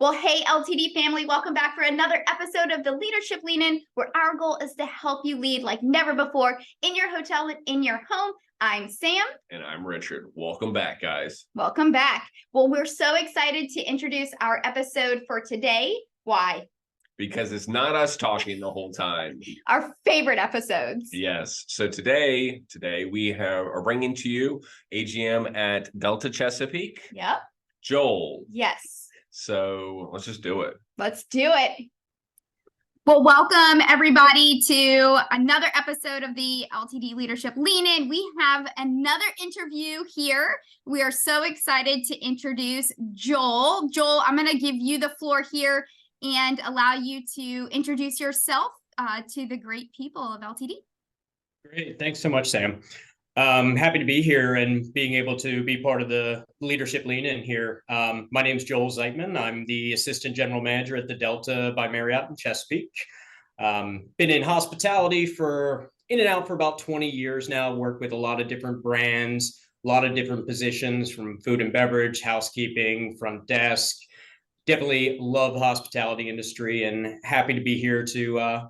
Well, hey, LTD family, welcome back for another episode of the Leadership Lean In, where our goal is to help you lead like never before in your hotel and in your home. I'm Sam. And I'm Richard. Welcome back, guys. Welcome back. Well, we're so excited to introduce our episode for today. Why? Because it's not us talking the whole time. Our favorite episodes. Yes. So today we are bringing to you AGM at Delta Chesapeake. Yep. Joel. Yes. So let's just do it. Let's do it. Well, welcome everybody to another episode of the LTD Leadership Lean In. We have another interview here. We are so excited to introduce Joel. Joel, I'm going to give you the floor here and allow you to introduce yourself to the great people of LTD. Great. Thanks so much, Sam. Happy to be here and being able to be part of the Leadership Lean In here. My name is Joel Zeitman. I'm the Assistant General Manager at the Delta by Marriott in Chesapeake. Been in hospitality in and out for about 20 years now, worked with a lot of different brands, a lot of different positions from food and beverage, housekeeping, front desk. Definitely love the hospitality industry and happy to be here to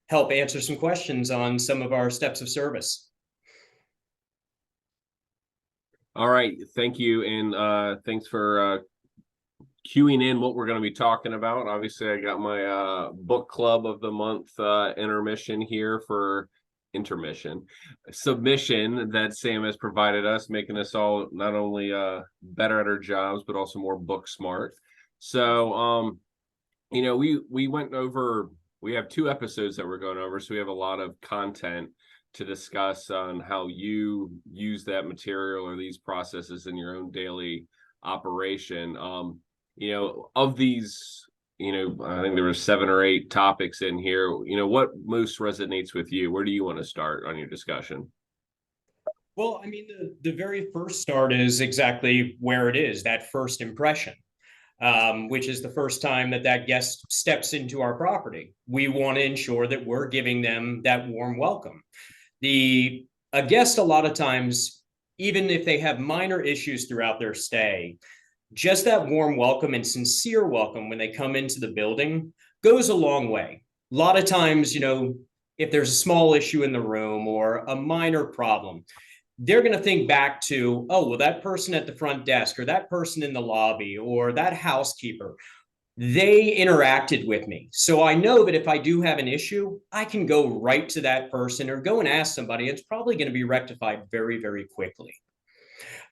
help answer some questions on some of our steps of service. All right. Thank you. And thanks for queuing in what we're going to be talking about. Obviously, I got my book club of the month submission that Sam has provided us, making us all not only better at our jobs, but also more book smart. So, we went over, we have 2 episodes that we're going over, so we have a lot of content to discuss on how you use that material or these processes in your own daily operation. Of these, I think there were 7 or 8 topics in here. What most resonates with you? Where do you want to start on your discussion? Well, I mean, the very first start is exactly where it is, that first impression, which is the first time that guest steps into our property. We want to ensure that we're giving them that warm welcome. A guest, a lot of times, even if they have minor issues throughout their stay, just that warm welcome and sincere welcome when they come into the building goes a long way. A lot of times, if there's a small issue in the room or a minor problem, they're going to think back to, oh, well, that person at the front desk or that person in the lobby or that housekeeper, they interacted with me. So I know that if I do have an issue, I can go right to that person or go and ask somebody. It's probably going to be rectified very, very quickly.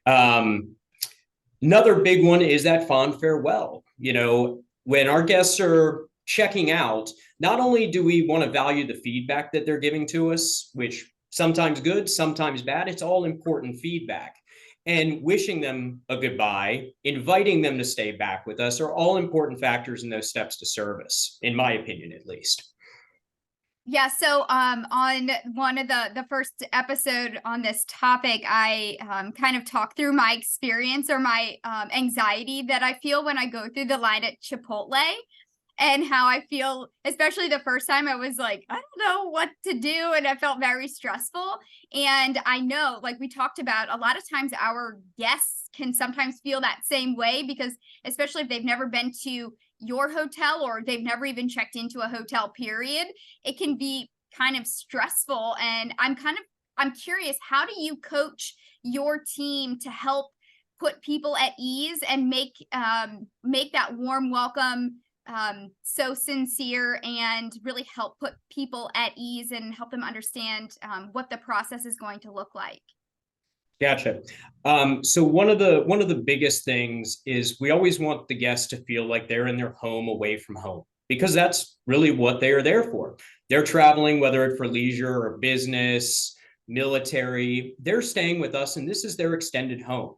Another big one is that fond farewell. When our guests are checking out, not only do we want to value the feedback that they're giving to us, which sometimes good, sometimes bad, it's all important feedback. And wishing them a goodbye, inviting them to stay back with us are all important factors in those steps to service, in my opinion, at least. Yeah, so on one of the first episode on this topic, I kind of talked through my experience or my anxiety that I feel when I go through the line at Chipotle. And how I feel, especially the first time, I was like, I don't know what to do. And I felt very stressful. And I know, like we talked about, a lot of times our guests can sometimes feel that same way, because especially if they've never been to your hotel or they've never even checked into a hotel, period, it can be kind of stressful. And I'm curious, how do you coach your team to help put people at ease and make that warm welcome so sincere and really help put people at ease and help them understand what the process is going to look like? Gotcha. So one of the biggest things is we always want the guests to feel like they're in their home away from home, because that's really what they are there for. They're traveling, whether it's for leisure or business, military, they're staying with us and this is their extended home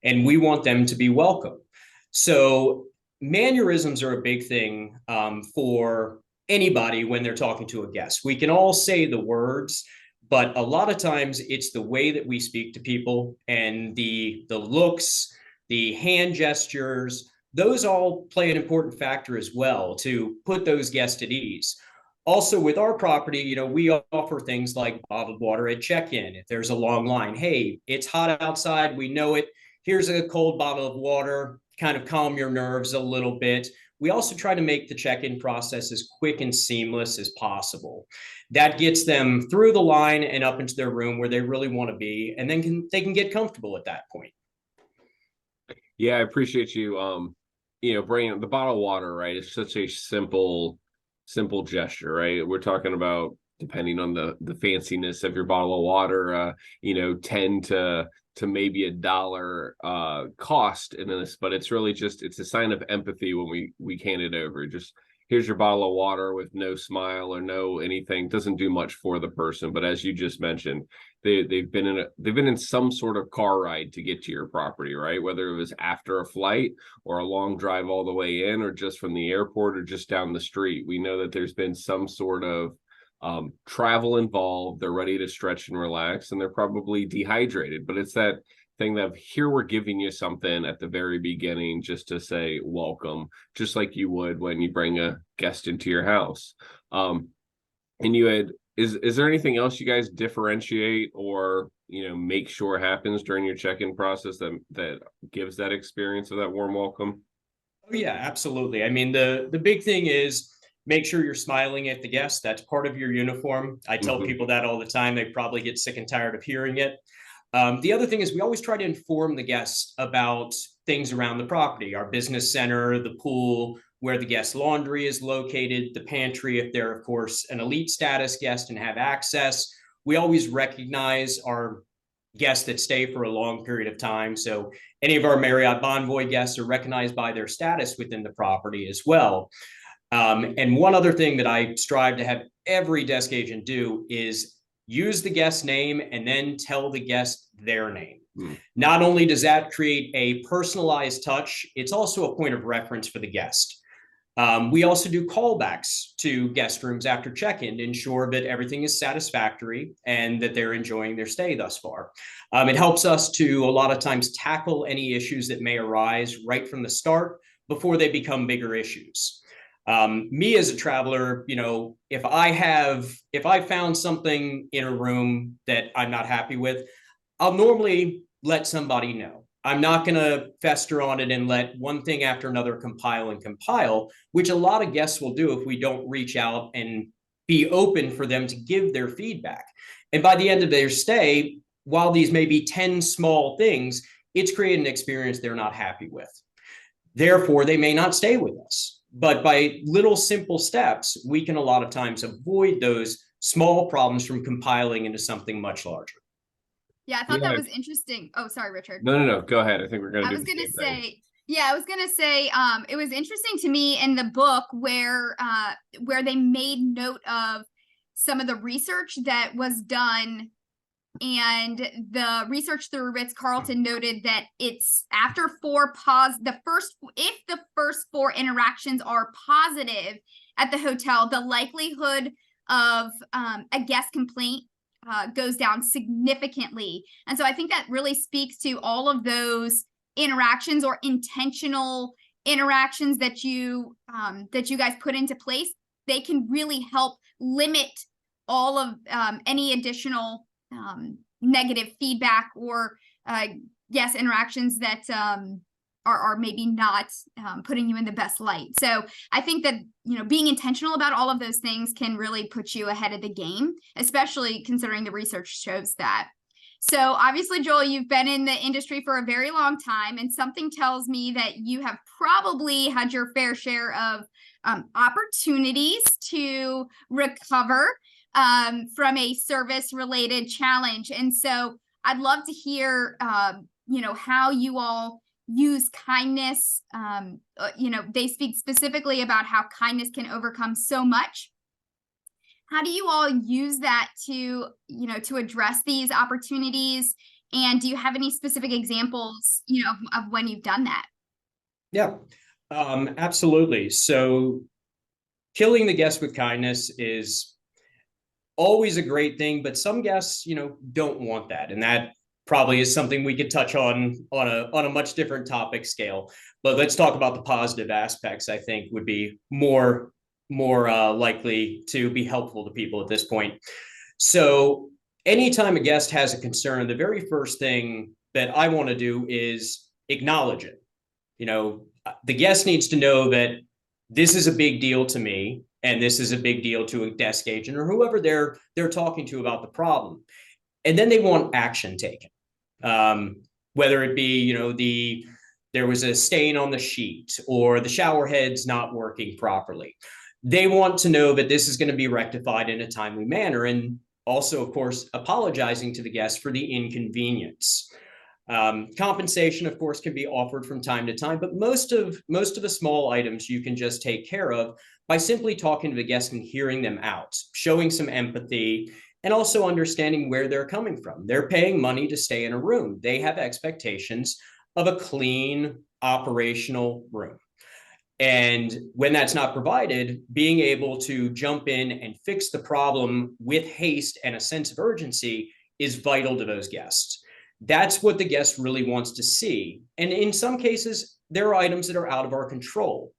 and we want them to be welcome. So mannerisms are a big thing for anybody when they're talking to a guest. We can all say the words, but a lot of times it's the way that we speak to people and the looks, the hand gestures, those all play an important factor as well to put those guests at ease. Also with our property, we offer things like bottled water at check-in. If there's a long line, hey, it's hot outside, we know it. Here's a cold bottle of water, kind of calm your nerves a little bit. we also try to make the check-in process as quick and seamless as possible. That gets them through the line and up into their room where they really want to be, and then they can get comfortable at that point. Yeah, I appreciate you bringing the bottle of water, right? It's such a simple gesture, right? We're talking about, depending on the fanciness of your bottle of water, 10 to maybe $1 cost in this, but it's really just, it's a sign of empathy when we hand it over. Just, here's your bottle of water with no smile or no anything. Doesn't do much for the person, but as you just mentioned, they've been in some sort of car ride to get to your property, right? Whether it was after a flight or a long drive all the way in, or just from the airport or just down the street. We know that there's been some sort of travel involved. They're ready to stretch and relax, and they're probably dehydrated, but it's that thing that here we're giving you something at the very beginning just to say welcome, just like you would when you bring a guest into your house. And you had, is there anything else you guys differentiate or make sure happens during your check-in process that gives that experience of that warm welcome? Oh yeah, absolutely. I mean, the big thing is make sure you're smiling at the guest. That's part of your uniform. I tell people that all the time. They probably get sick and tired of hearing it. The other thing is we always try to inform the guests about things around the property, our business center, the pool, where the guest laundry is located, the pantry, if they're, of course, an elite status guest and have access. We always recognize our guests that stay for a long period of time. So any of our Marriott Bonvoy guests are recognized by their status within the property as well. And one other thing that I strive to have every desk agent do is use the guest name and then tell the guest their name. Not only does that create a personalized touch, it's also a point of reference for the guest. We also do callbacks to guest rooms after check-in to ensure that everything is satisfactory and that they're enjoying their stay thus far. It helps us to a lot of times tackle any issues that may arise right from the start before they become bigger issues. Me as a traveler, if I found something in a room that I'm not happy with, I'll normally let somebody know. I'm not going to fester on it and let one thing after another compile, which a lot of guests will do if we don't reach out and be open for them to give their feedback. And by the end of their stay, while these may be 10 small things, it's created an experience they're not happy with. Therefore, they may not stay with us. But by little simple steps, we can a lot of times avoid those small problems from compiling into something much larger. Yeah, I thought that was interesting. Oh, sorry, Richard. No. Go ahead. I think we're going to I was going to say, it was interesting to me in the book where they made note of some of the research that was done, and the research through Ritz-Carlton noted that it's after if the first 4 interactions are positive at the hotel, the likelihood of a guest complaint goes down significantly. And so I think that really speaks to all of those interactions or intentional interactions that you guys put into place. They can really help limit all of any additional negative feedback or interactions that are maybe not putting you in the best light. So I think that, being intentional about all of those things can really put you ahead of the game, especially considering the research shows that. So obviously, Joel, you've been in the industry for a very long time, and something tells me that you have probably had your fair share of opportunities to recover from a service related challenge. And so I'd love to hear, how you all use kindness. They speak specifically about how kindness can overcome so much. How do you all use that to address these opportunities? And do you have any specific examples, of when you've done that? Yeah, absolutely. So killing the guest with kindness is always a great thing, but some guests, don't want that. And that probably is something we could touch on a much different topic scale. But let's talk about the positive aspects. I think would be more likely to be helpful to people at this point. So anytime a guest has a concern, the very first thing that I want to do is acknowledge it. The guest needs to know that this is a big deal to me, and this is a big deal to a desk agent or whoever they're talking to about the problem. And then they want action taken. Whether it be, there was a stain on the sheet or the shower head's not working properly. They want to know that this is going to be rectified in a timely manner. And also, of course, apologizing to the guest for the inconvenience. Compensation, of course, can be offered from time to time, but most of the small items you can just take care of by simply talking to the guest and hearing them out, showing some empathy, and also understanding where they're coming from. They're paying money to stay in a room. They have expectations of a clean, operational room. And when that's not provided, being able to jump in and fix the problem with haste and a sense of urgency is vital to those guests. That's what the guest really wants to see. And in some cases, there are items that are out of our control.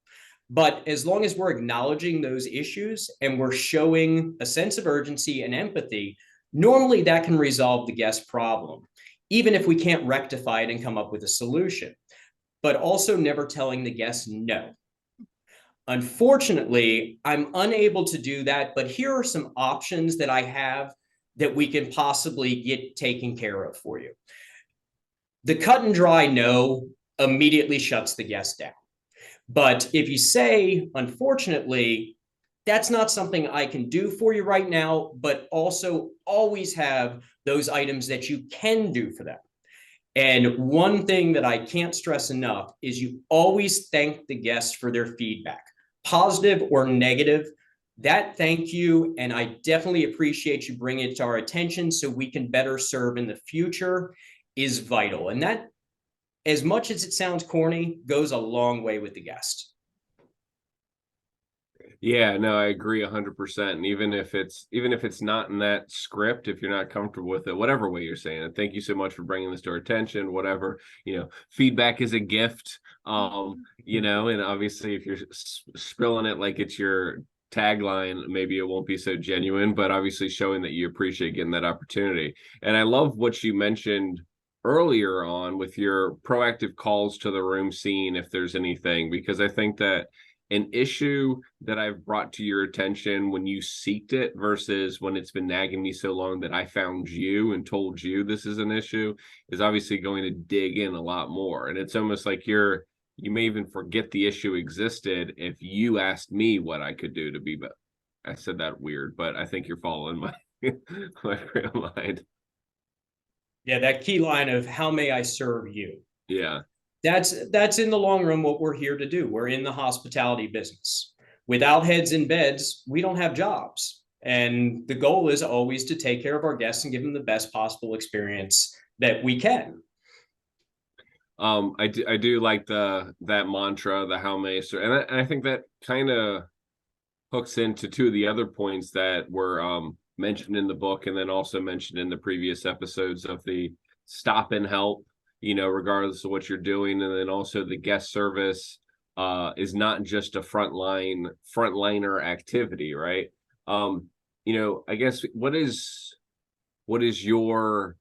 But as long as we're acknowledging those issues and we're showing a sense of urgency and empathy, normally that can resolve the guest problem, even if we can't rectify it and come up with a solution. But also never telling the guest no. Unfortunately, I'm unable to do that, but here are some options that I have that we can possibly get taken care of for you. The cut and dry no immediately shuts the guest down. But if you say, unfortunately, that's not something I can do for you right now, but also always have those items that you can do for them. And one thing that I can't stress enough is you always thank the guests for their feedback, positive or negative. That thank you, and I definitely appreciate you bringing it to our attention so we can better serve in the future, is vital. And that, as much as it sounds corny, goes a long way with the guest. Yeah, no, I agree 100%. And even if it's not in that script, if you're not comfortable with it, whatever way you're saying it, thank you so much for bringing this to our attention. Whatever, feedback is a gift. And obviously if you're spilling it like it's your tagline, maybe it won't be so genuine, but obviously showing that you appreciate getting that opportunity. And I love what you mentioned earlier on with your proactive calls to the room scene if there's anything, because I think that an issue that I've brought to your attention when you seeked it versus when it's been nagging me so long that I found you and told you this is an issue is obviously going to dig in a lot more. And it's almost like you may even forget the issue existed if you asked me what I could do to be better. I said that weird, but I think you're following my mind. Yeah, that key line of how may I serve you? Yeah. That's in the long run what we're here to do. We're in the hospitality business. Without heads in beds, we don't have jobs. And the goal is always to take care of our guests and give them the best possible experience that we can. I do like that mantra, the how may, and I think that kind of hooks into two of the other points that were mentioned in the book and then also mentioned in the previous episodes of the stop and help, regardless of what you're doing. And then also the guest service is not just a frontliner activity, right? I guess what is your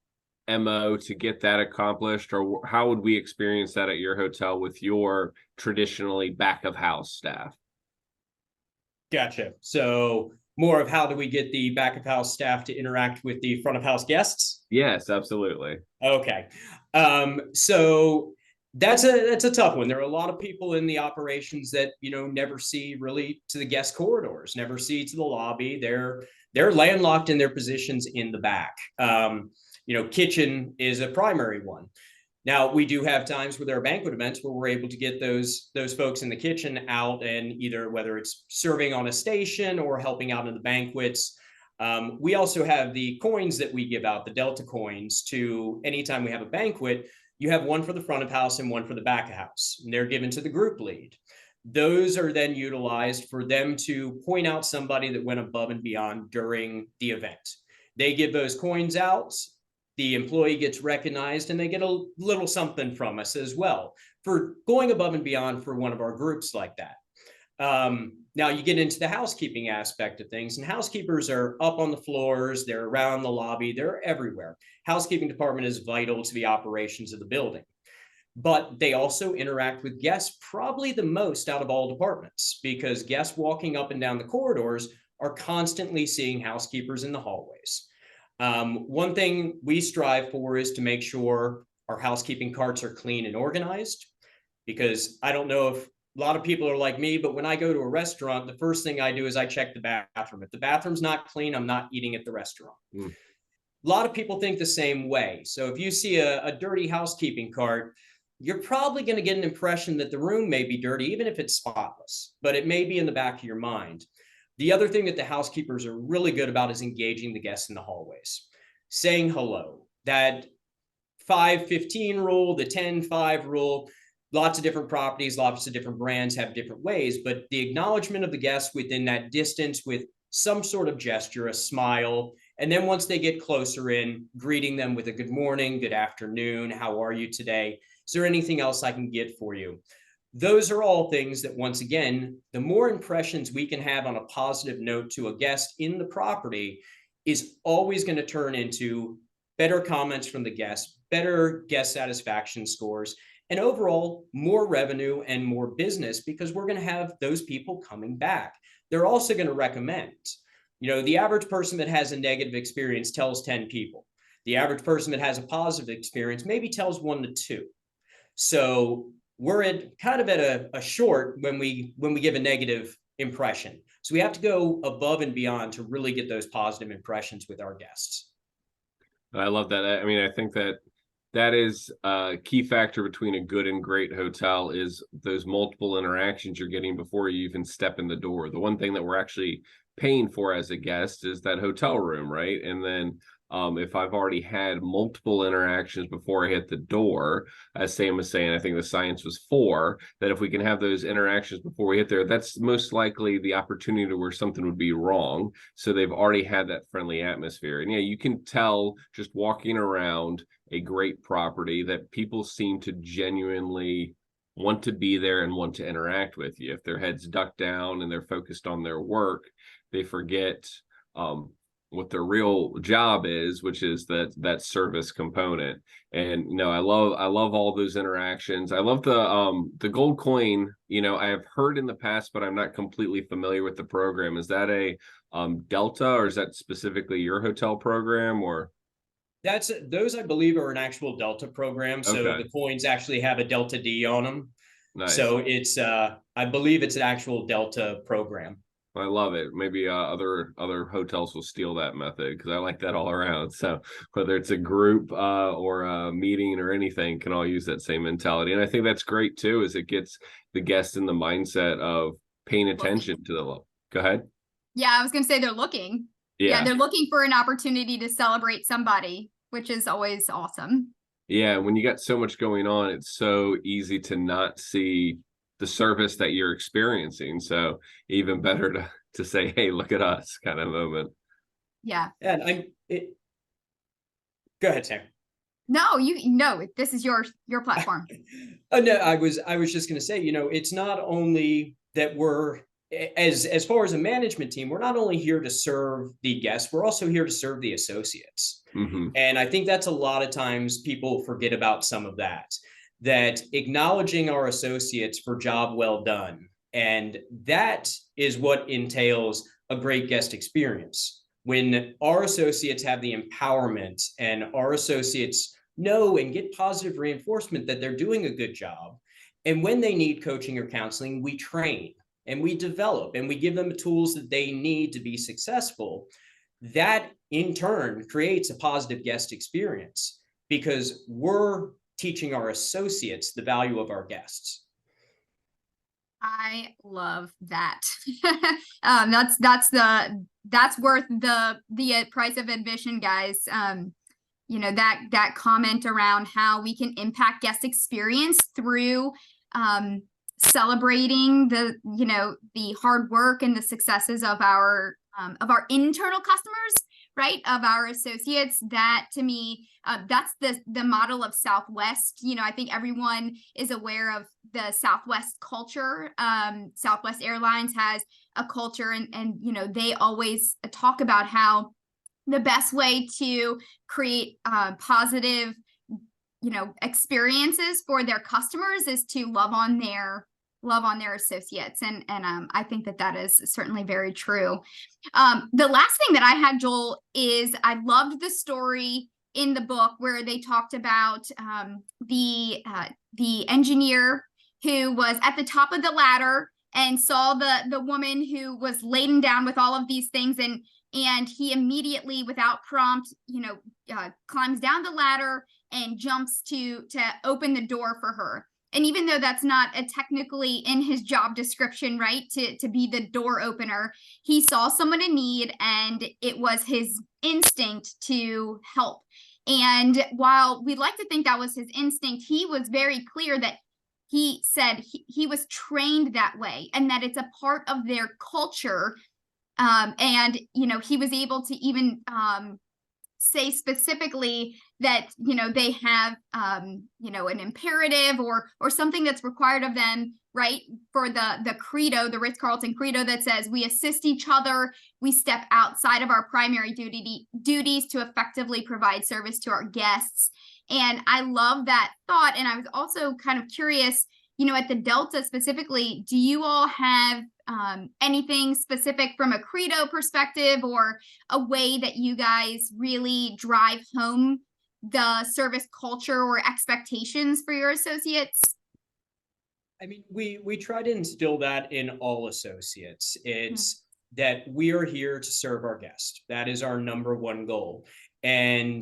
MO to get that accomplished, or how would we experience that at your hotel with your traditionally back of house staff? Gotcha. So more of how do we get the back of house staff to interact with the front of house guests? Yes, absolutely. Okay. So that's a tough one. There are a lot of people in the operations that, never see really to the guest corridors, never see to the lobby. They're landlocked in their positions in the back. Kitchen is a primary one. Now, we do have times where there are banquet events where we're able to get those folks in the kitchen out and either whether it's serving on a station or helping out in the banquets. We also have the coins that we give out, the Delta coins, to anytime we have a banquet. You have one for the front of house and one for the back of house, and they're given to the group lead. Those are then utilized for them to point out somebody that went above and beyond during the event. They give those coins out. The employee gets recognized and they get a little something from us as well for going above and beyond for one of our groups like that. Now you get into the housekeeping aspect of things, and housekeepers are up on the floors, they're around the lobby, they're everywhere. Housekeeping department is vital to the operations of the building. but they also interact with guests probably the most out of all departments, because guests walking up and down the corridors are constantly seeing housekeepers in the hallways. One thing we strive for is to make sure our housekeeping carts are clean and organized, because I don't know if a lot of people are like me, but when I go to a restaurant, the first thing I do is I check the bathroom. If the bathroom's not clean, I'm not eating at the restaurant. A lot of people think the same way. So if you see a dirty housekeeping cart, you're probably going to get an impression that the room may be dirty, even if it's spotless, but it may be in the back of your mind. The other thing that the housekeepers are really good about is engaging the guests in the hallways, saying hello. That 5-15 rule, the 10-5 rule, lots of different properties, lots of different brands have different ways, but the acknowledgement of the guests within that distance with some sort of gesture, a smile, and then once they get closer in, greeting them with a good morning, good afternoon, how are you today? Is there anything else I can get for you? Those are all things that, once again, the more impressions we can have on a positive note to a guest in the property is always going to turn into better comments from the guests, better guest satisfaction scores, and overall more revenue and more business, because we're going to have those people coming back. They're also going to recommend. The average person that has a negative experience tells 10 people. The average person that has a positive experience maybe tells 1 to 2. So we're at kind of at a short when we give a negative impression. So we have to go above and beyond to really get those positive impressions with our guests. I love that. I mean, I think that is a key factor between a good and great hotel, is those multiple interactions you're getting before you even step in the door. The one thing that we're actually paying for as a guest is that hotel room, right? And then if I've already had multiple interactions before I hit the door, as Sam was saying, I think the science was 4, that if we can have those interactions before we hit there, that's most likely the opportunity where something would be wrong. So they've already had that friendly atmosphere. And yeah, you can tell just walking around a great property that people seem to genuinely want to be there and want to interact with you. If their head's ducked down and they're focused on their work, they forget what their real job is, which is that service component. And I love all those interactions. I love the gold coin. I have heard in the past, but I'm not completely familiar with the program. Is that a Delta, or is that specifically your hotel program? Or those, I believe, are an actual Delta program. So okay. The coins actually have a Delta D on them. Nice. So it's I believe it's an actual Delta program. I love it. Maybe other hotels will steal that method, because I like that all around. So whether it's a group or a meeting or anything, can all use that same mentality. And I think that's great too, is it gets the guest in the mindset of paying attention to the Go ahead. Yeah, I was going to say they're looking. Yeah, they're looking for an opportunity to celebrate somebody, which is always awesome. Yeah, when you got so much going on, it's so easy to not see the service that you're experiencing. So even better to say, hey, look at us, kind of moment. Yeah. And go ahead, Sam. No, this is your platform. No, I was just going to say, it's not only that we're, as far as a management team, we're not only here to serve the guests, we're also here to serve the associates. Mm-hmm. And I think that's a lot of times people forget about some of that acknowledging our associates for job well done. And that is what entails a great guest experience. When our associates have the empowerment and our associates know and get positive reinforcement that they're doing a good job. And when they need coaching or counseling, we train and we develop and we give them the tools that they need to be successful. That in turn creates a positive guest experience, because we're teaching our associates the value of our guests. I love that. That's worth the price of admission, guys. That comment around how we can impact guest experience through celebrating the hard work and the successes of our internal customers, right, of our associates. That to me, that's the model of Southwest. I think everyone is aware of the Southwest culture. Southwest Airlines has a culture, and they always talk about how the best way to create positive experiences for their customers is to love on their associates. And I think that is certainly very true. The last thing that I had, Joel, is I loved the story in the book where they talked about the engineer who was at the top of the ladder and saw the woman who was laden down with all of these things, and he immediately, without prompt, climbs down the ladder and jumps to open the door for her. And even though that's not technically in his job description, right, to be the door opener, he saw someone in need, and it was his instinct to help. And while we'd like to think that was his instinct, he was very clear that he said he was trained that way, and that it's a part of their culture. And he was able to even say specifically that they have an imperative or something that's required of them, right, for the credo, the Ritz-Carlton credo, that says we assist each other, we step outside of our primary duties to effectively provide service to our guests. And I love that thought. And I was also kind of curious, at the Delta specifically, do you all have anything specific from a credo perspective, or a way that you guys really drive home the service culture or expectations for your associates? I mean, we try to instill that in all associates. It's that we are here to serve our guests. That is our number one goal. And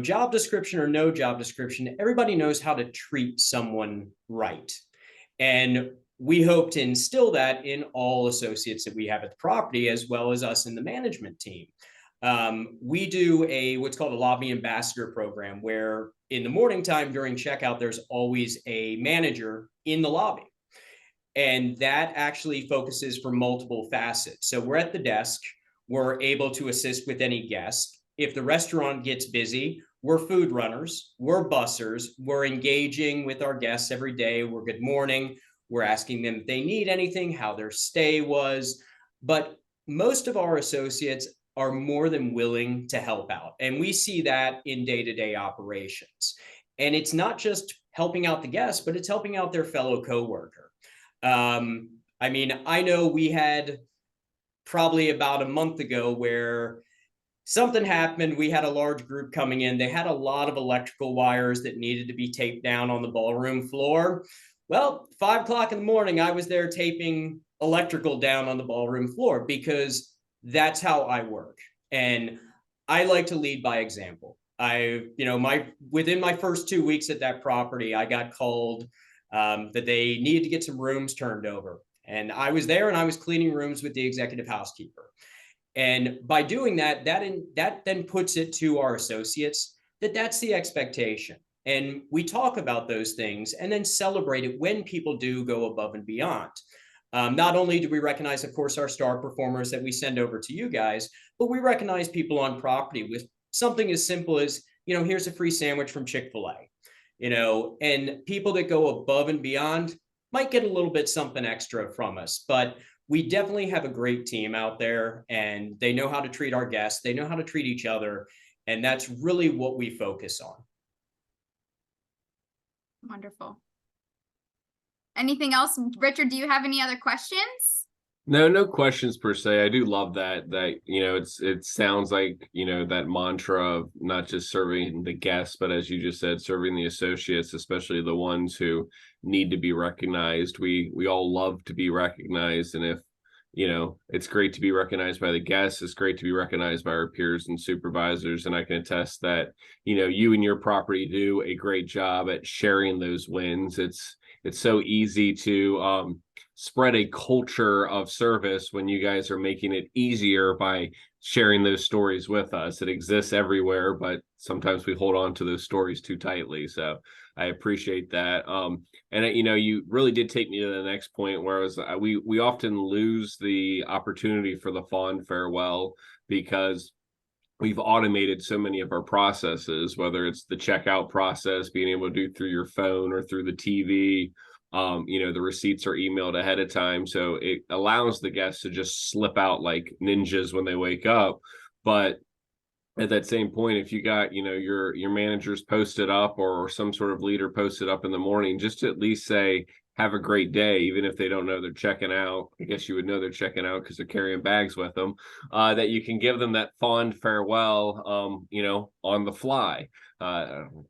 job description or no job description, everybody knows how to treat someone right. And we hope to instill that in all associates that we have at the property, as well as us in the management team. We do what's called a lobby ambassador program, where in the morning time during checkout, there's always a manager in the lobby. And that actually focuses for multiple facets. So we're at the desk, we're able to assist with any guest. If the restaurant gets busy, we're food runners, we're bussers, we're engaging with our guests every day. We're good morning, we're asking them if they need anything, how their stay was. But most of our associates are more than willing to help out. And we see that in day-to-day operations. And it's not just helping out the guests, but it's helping out their fellow coworker. I know we had probably about a month ago where something happened. We had a large group coming in. They had a lot of electrical wires that needed to be taped down on the ballroom floor. Well, 5 o'clock in the morning, I was there taping electrical down on the ballroom floor, because that's how I work. And I like to lead by example. Within my first 2 weeks at that property, I got called that they needed to get some rooms turned over. And I was there and I was cleaning rooms with the executive housekeeper. And by doing that, that then puts it to our associates that that's the expectation. And we talk about those things and then celebrate it when people do go above and beyond. Not only do we recognize, of course, our star performers that we send over to you guys, but we recognize people on property with something as simple as, here's a free sandwich from Chick-fil-A, and people that go above and beyond might get a little bit something extra from us. But we definitely have a great team out there, and they know how to treat our guests. They know how to treat each other. And that's really what we focus on. Wonderful. Anything else? Richard, do you have any other questions? No questions per se. I do love that it sounds like, that mantra of not just serving the guests, but as you just said, serving the associates, especially the ones who need to be recognized. We all love to be recognized. And if, it's great to be recognized by the guests, it's great to be recognized by our peers and supervisors. And I can attest that, you and your property do a great job at sharing those wins. It's so easy to spread a culture of service when you guys are making it easier by sharing those stories with us. It exists everywhere, but sometimes we hold on to those stories too tightly. So I appreciate that. And you really did take me to the next point, where we often lose the opportunity for the fond farewell because we've automated so many of our processes, whether it's the checkout process, being able to do through your phone or through the TV. The receipts are emailed ahead of time, so it allows the guests to just slip out like ninjas when they wake up. But at that same point, if you got, your managers posted up or some sort of leader posted up in the morning, just to at least say, have a great day, even if they don't know they're checking out. I guess you would know they're checking out because they're carrying bags with them, that you can give them that fond farewell, on the fly.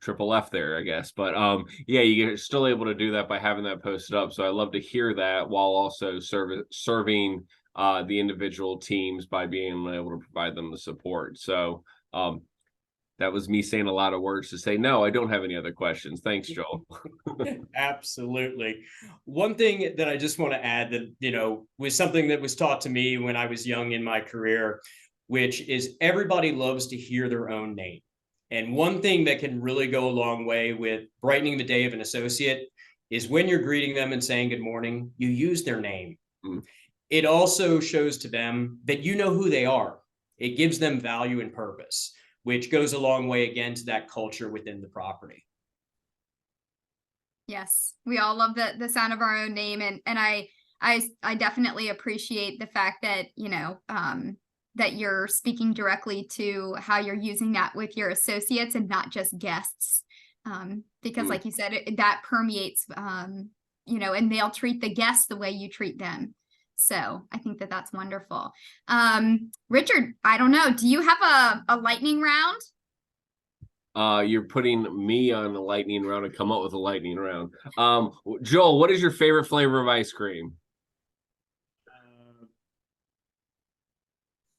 Triple F there, I guess. But yeah, you're still able to do that by having that posted up. So I love to hear that while also serving the individual teams by being able to provide them the support. So that was me saying a lot of words to say, no, I don't have any other questions. Thanks, Joel. Absolutely. One thing that I just want to add that, was something that was taught to me when I was young in my career, which is everybody loves to hear their own name. And one thing that can really go a long way with brightening the day of an associate is when you're greeting them and saying good morning, you use their name. Mm. It also shows to them that you know who they are. It gives them value and purpose, which goes a long way again to that culture within the property. Yes, we all love the sound of our own name, and I definitely appreciate the fact that that you're speaking directly to how you're using that with your associates and not just guests, because like you said, that permeates, and they'll treat the guests the way you treat them. So I think that's wonderful. Richard, I don't know. Do you have a lightning round? You're putting me on the lightning round and come up with a lightning round. Joel, what is your favorite flavor of ice cream?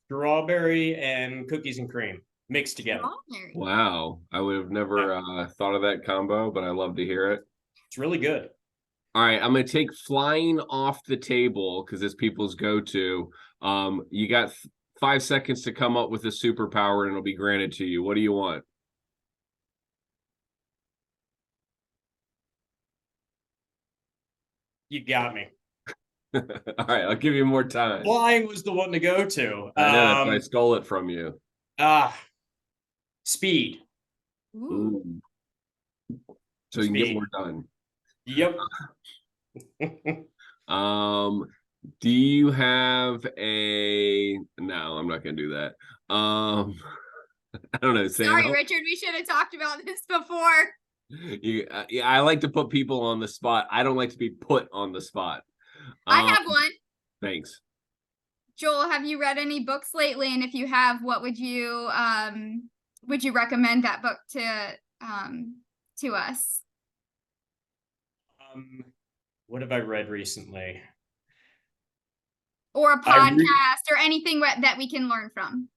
Strawberry and cookies and cream mixed together. Strawberry. Wow. I would have never thought of that combo, but I love to hear it. It's really good. All right, I'm going to take flying off the table because it's people's go-to. You got 5 seconds to come up with a superpower and it'll be granted to you. What do you want? You got me. All right, I'll give you more time. Flying was the one to go to. I know, that's why I stole it from you. Speed. Ooh. So you can get more done. Yep. Do you have a... No, I'm not gonna do that. I don't know, Sam. Sorry, Richard, we should have talked about this before. Yeah, I like to put people on the spot. I don't like to be put on the spot. I have one. Thanks. Joel, have you read any books lately? And if you have, what would you recommend that book to us? What have I read recently? Or a podcast or anything that we can learn from?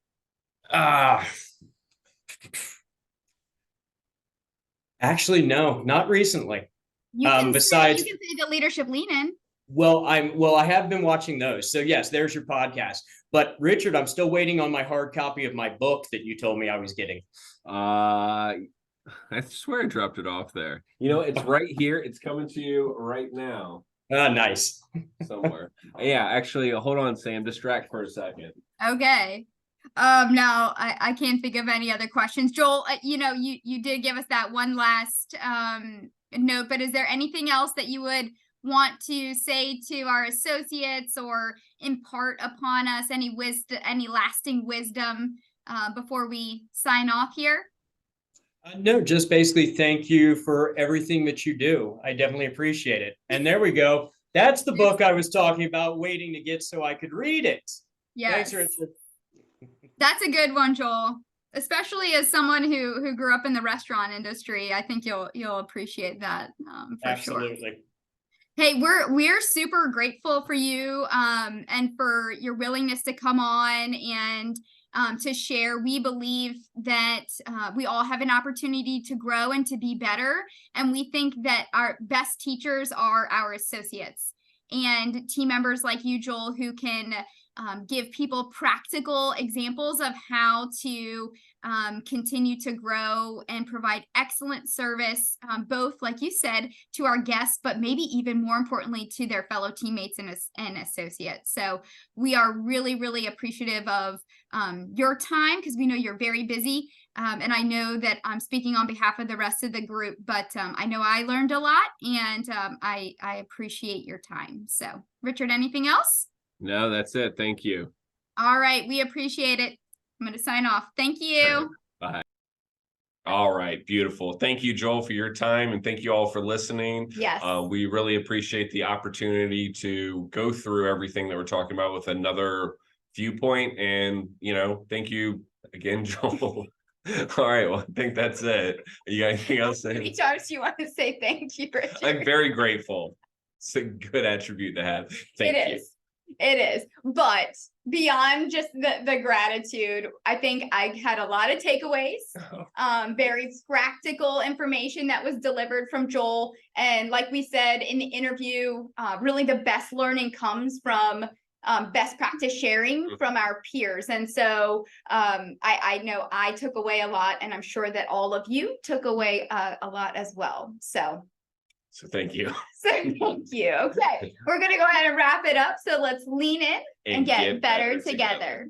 Actually, no, not recently. You can say the Leadership Lean-In. Well, I have been watching those. So yes, there's your podcast. But Richard, I'm still waiting on my hard copy of my book that you told me I was getting. I swear I dropped it off there. It's right here. It's coming to you right now. Nice. Somewhere. Yeah, actually, hold on, Sam. Distract for a second. Okay. Now I can't think of any other questions. Joel, you did give us that one last note, but is there anything else that you would want to say to our associates or impart upon us, any lasting wisdom before we sign off here? No, just basically thank you for everything that you do. I definitely appreciate it. And there we go. That's the book I was talking about, waiting to get so I could read it. Yes. Thanks, Richard. That's a good one, Joel. Especially as someone who grew up in the restaurant industry, I think you'll appreciate that for Absolutely. sure. Hey, we're super grateful for you and for your willingness to come on and to share. We believe that we all have an opportunity to grow and to be better. And we think that our best teachers are our associates and team members like you, Joel, who can give people practical examples of how to continue to grow and provide excellent service, both, like you said, to our guests, but maybe even more importantly, to their fellow teammates and associates. So we are really, really appreciative of your time because we know you're very busy. And I know that I'm speaking on behalf of the rest of the group, but I know I learned a lot and I appreciate your time. So, Richard, anything else? No, that's it. Thank you. All right. We appreciate it. I'm going to sign off. Thank you. Bye. All right, beautiful. Thank you, Joel, for your time, and thank you all for listening. Yes. We really appreciate the opportunity to go through everything that we're talking about with another viewpoint. And, thank you again, Joel. All right, well, I think that's it. You got anything else to How say? many times do you want to say thank you, Richard? I'm very grateful. It's a good attribute to have. Thank you. It is. But beyond just the gratitude, I think I had a lot of takeaways, very practical information that was delivered from Joel. And like we said in the interview, really the best learning comes from best practice sharing from our peers. And so I know I took away a lot, and I'm sure that all of you took away a lot as well. So thank you. So thank you. Okay, we're going to go ahead and wrap it up. So let's lean in and get better together.